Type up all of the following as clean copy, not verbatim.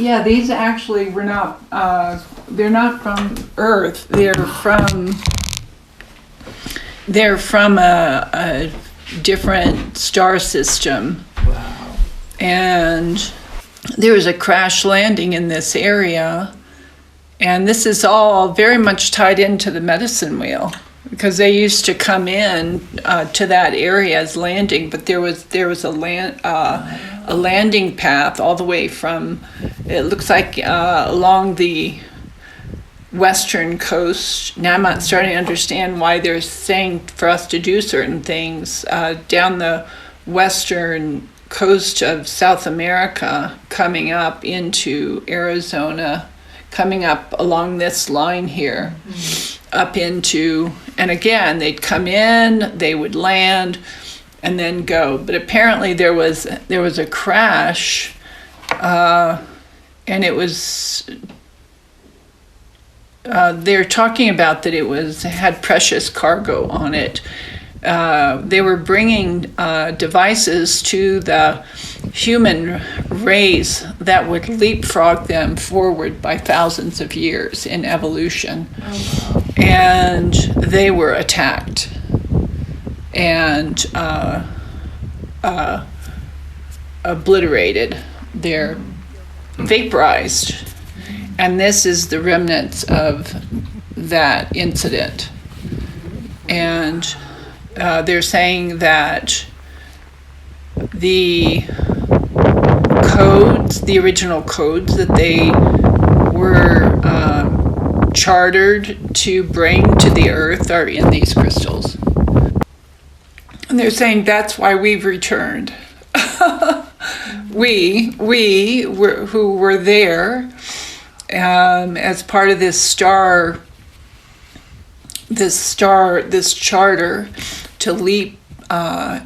Yeah, these actually were not, they're not from Earth. They're from a different star system. Wow. And there was a crash landing in this area. And this is all very much tied into the medicine wheel, because they used to come in to that area as landing, but there was a landing path all the way from, it looks like along the western coast. Now I'm starting to understand why they're saying for us to do certain things down the western coast of South America, coming up into Arizona, coming up along this line here, up into, and again, they'd come in, they would land, and then go. But apparently there was a crash, and it was, they're talking about that it had precious cargo on it. They were bringing devices to the human race that would leapfrog them forward by thousands of years in evolution. Oh, wow. And they were attacked and obliterated. They're vaporized. And this is the remnants of that incident. And they're saying that the codes, the original codes that they were chartered to bring to the earth are in these crystals. And they're saying that's why we've returned. we who were there as part of this charter to leap the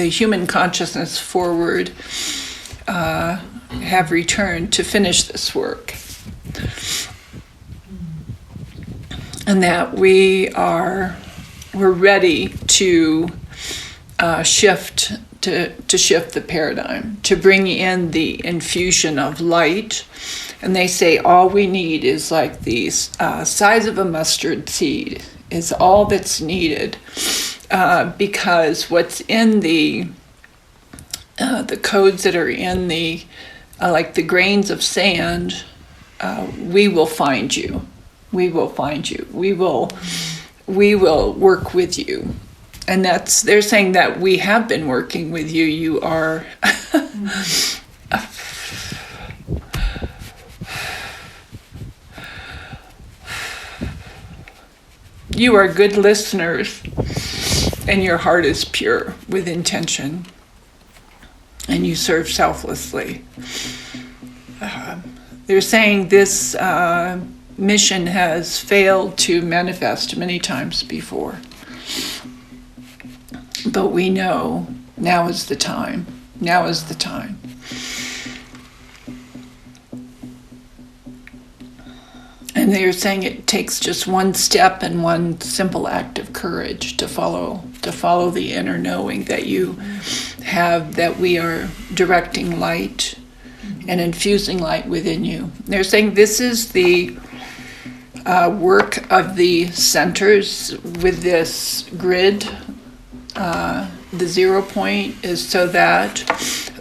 human consciousness forward, have returned to finish this work. And that we're ready to shift the paradigm, to bring in the infusion of light. And they say all we need is like the size of a mustard seed is all that's needed, because what's in the codes that are in the like the grains of sand, we will find you. We will find you. We will work with you. And they're saying that we have been working with you. You are you are good listeners, and your heart is pure with intention, and you serve selflessly. They're saying this mission has failed to manifest many times before. But we know now is the time. Now is the time. And they're saying it takes just one step and one simple act of courage to follow the inner knowing that you have, that we are directing light and infusing light within you. They're saying this is the work of the centers with this grid. The 0 point is so that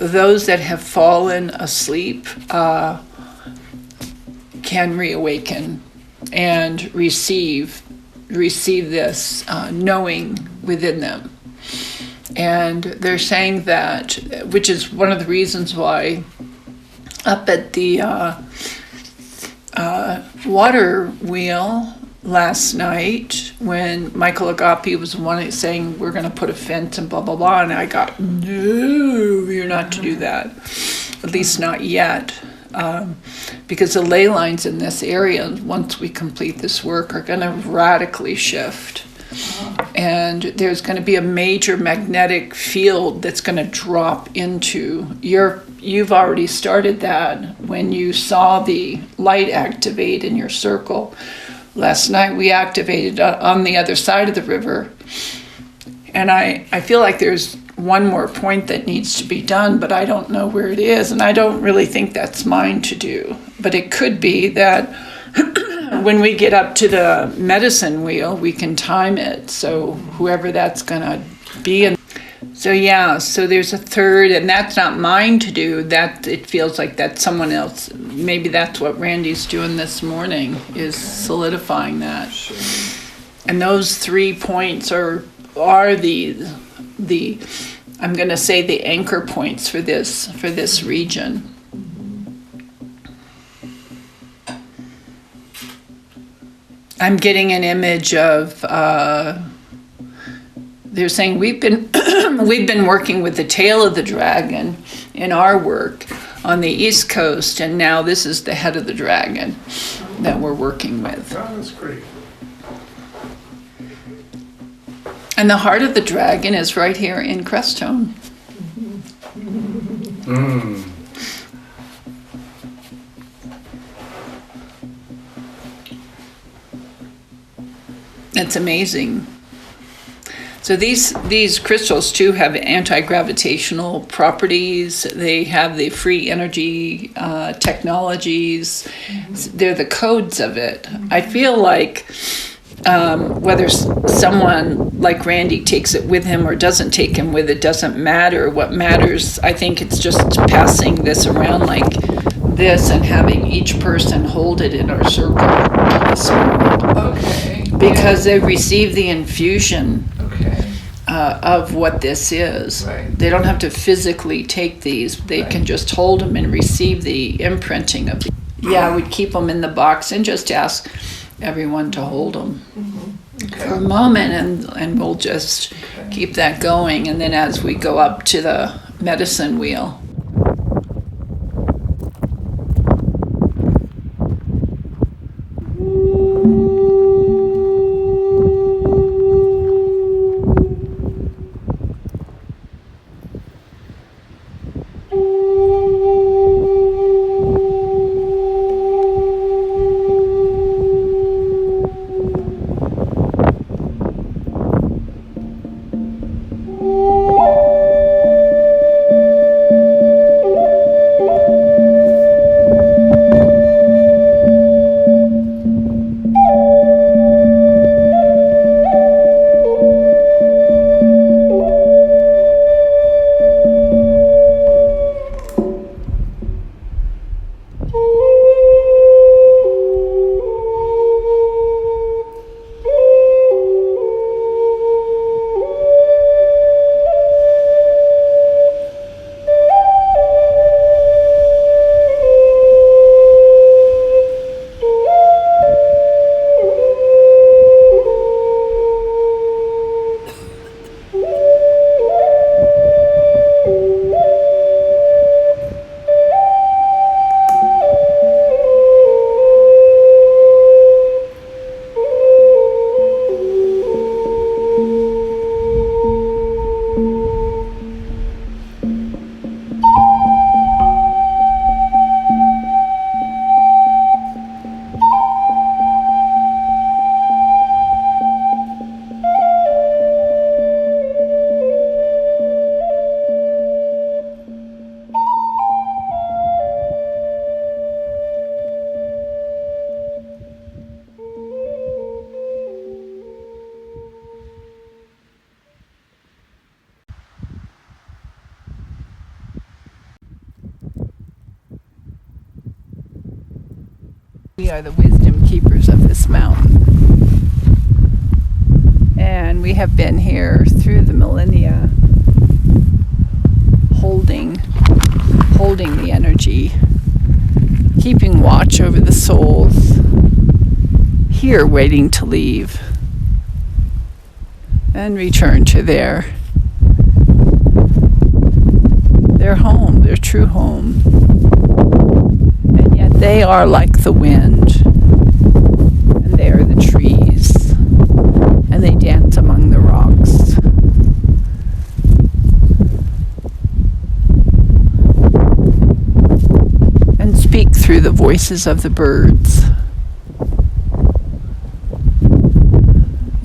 those that have fallen asleep can reawaken and receive this knowing within them. And they're saying that, which is one of the reasons why up at the water wheel last night, when Michael Agape was saying we're going to put a fence and blah blah blah, and I got, no, you're not to do that, at least not yet, because the ley lines in this area, once we complete this work, are going to radically shift. And there's going to be a major magnetic field that's going to drop into you've already started that when you saw the light activate in your circle. Last night we activated on the other side of the river. And I feel like there's one more point that needs to be done, but I don't know where it is, and I don't really think that's mine to do. But it could be that when we get up to the medicine wheel, we can time it, so whoever that's going to be. And so so there's a third, and that's not mine to do. That it feels like that's someone else. Maybe that's what Randy's doing this morning, is solidifying that. And those 3 points are the I'm going to say the anchor points for this region. I'm getting an image of they're saying we've been we've been working with the tail of the dragon in our work on the East Coast, and now this is the head of the dragon that we're working with. Oh, that's great. And the heart of the dragon is right here in Crestone. It's amazing. So these crystals too have anti-gravitational properties. They have the free energy technologies. They're the codes of it. I feel like whether someone like Randy takes it with him or doesn't take him with it doesn't matter. What matters, I think, it's just passing this around like this and having each person hold it in our circle. Okay. Because they receive the infusion Okay. Of what this is. Right. They don't have to physically take these. They can just hold them and receive the imprinting of the. Yeah, we'd keep them in the box and just ask everyone to hold them for a moment, and we'll just keep that going. And then as we go up to the medicine wheel, we are the wisdom keepers of this mountain. And we have been here through the millennia, holding the energy, keeping watch over the souls, here waiting to leave and return to their home, their true home. And yet they are like the wind, and they are the trees, and they dance among the rocks. And speak through the voices of the birds.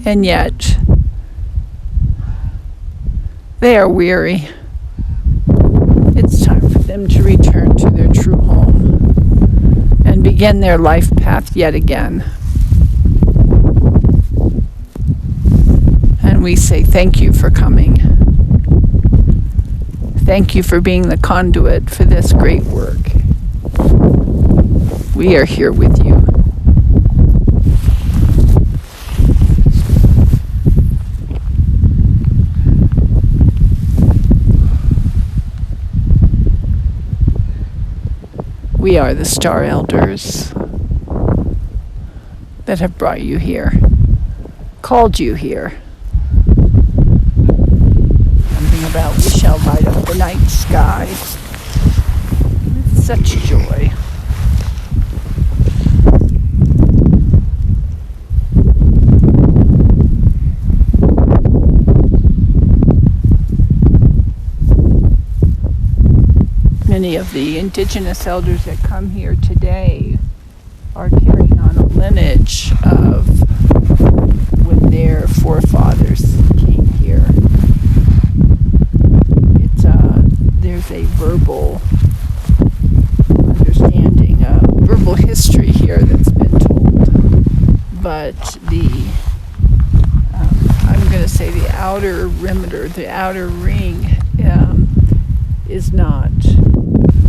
And yet, They are weary. It's time for them to return to their true home and begin their life path yet again. And we say thank you for coming. Thank you for being the conduit for this great work. We are here with you. We are the Star Elders that have brought you here, called you here. Something about we shall light up the night sky with such joy. Many of the indigenous elders that come here today are carrying on a lineage of when their forefathers came here. There's a verbal understanding, a verbal history here that's been told. But I'm going to say the outer perimeter, the outer ring, is not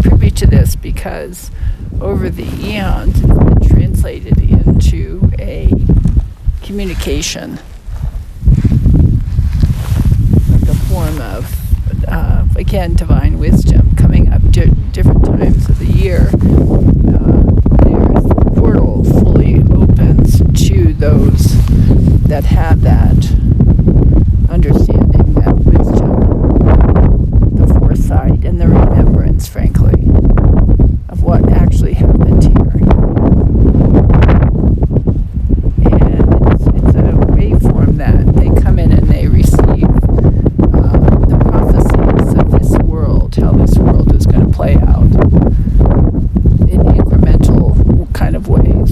privy to this because over the eons it's been translated into a communication, like a form of again, divine wisdom coming up different times of the year. There's the portal fully opens to those that have that understanding, that wisdom, the foresight, and the remembrance, frankly, of what actually happened here. And it's a waveform that they come in and they receive how this world is going to play out in incremental kind of ways.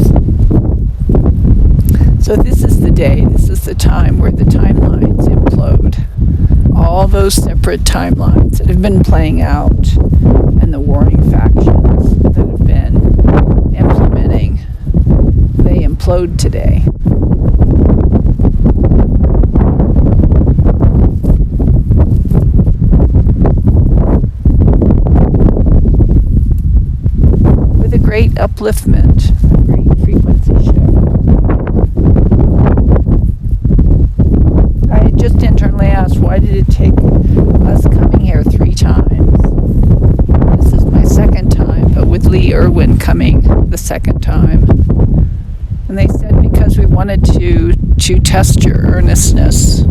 So this is the day, this is the time where the timelines implode. All those separate timelines that have been playing out and the warring factions that have been implementing, they implode today. Great upliftment, a great frequency shift. I just internally asked, why did it take us coming here 3 times? This is my second time, but with Lee Irwin coming the second time. And they said because we wanted to test your earnestness,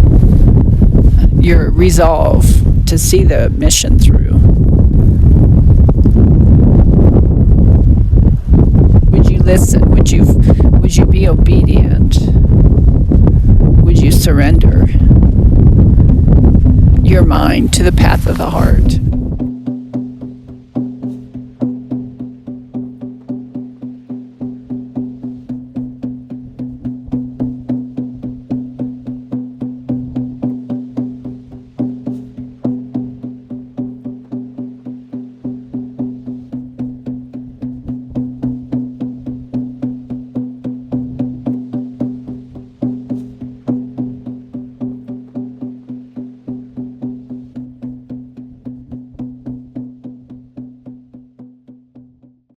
your resolve to see the mission through. Listen, would you be obedient? Would you surrender your mind to the path of the heart?